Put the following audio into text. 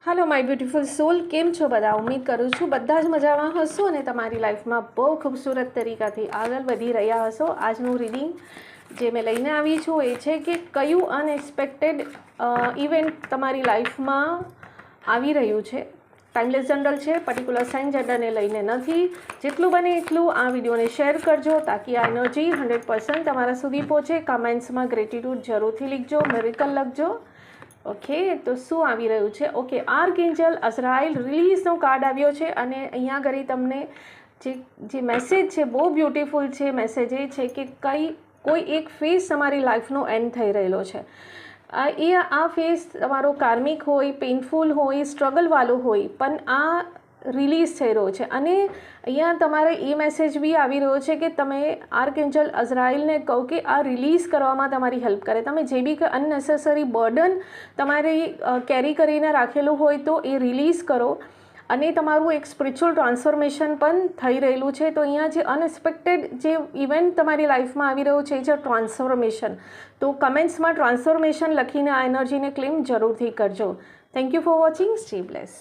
Hello my beautiful soul, केम छो बधा? उम्मीद करूँ छूँ बधा ज मजामां हशो अने तमारी लाइफमां बहु खूबसूरत तरीकाथी आगळ वधी रह्या हशो। आजनुं रीडिंग जे मैं लईने आवी छुं ए छे के कयुं अनएक्सपेक्टेड इवेंट तमारी लाइफमां आवी रह्युं छे। टाइमलेस जनरल है, पर्टिक्युलर साइन जेंडरने लईने नथी। जेटલું बने એટલું आ विडियोने शेर करजो ताकि आ एनर्जी 100% तमारा सुधी पहोंचे। कमेंट्समां ग्रेटिट्यूड जरूरथी लिखजो, मिरेकल लखजो। ओके, तो शू आवी रह्युं छे? ओके, आर्कएंजल अज़राइल रिलीजनो कार्ड आव्यो छे अने अहींया घड़ी तमने जे मेसेज छे बहु ब्यूटीफुल छे। मेसेज ए छे के कोई एक फेज तमारी लाइफनो एंड थई रहेलो छे। आ फेज तमारो कार्मिक होय, पेनफुल होय, स्ट्रगलवाळो होय, पण आ रिलीज थई रह्यो छे। अने अहींया तमारे ए मेसेज बी आवी रह्यो छे के तमे आर्कएंजल अज़राइलने कहो के आ रिलीज करवामां तमारी हेल्प करे। तमे जे बी अननेसेसरी बर्डन तमारे केरी करीने राखेલું હોય तो ए रिलीज करो અને તમારું એક સ્પિરિચ્યુઅલ ટ્રાન્સફોર્મેશન પણ થઈ રહેલું છે। તો અહીંયા જે અનએક્સપેક્ટેડ જે ઇવેન્ટ તમારી લાઈફમાં આવી રહ્યો છે એ છે ટ્રાન્સફોર્મેશન। તો કમેન્ટ્સમાં ટ્રાન્સફોર્મેશન લખીને આ એનર્જીને ક્લેમ જરૂરથી કરજો। Thank you for watching, stay bless.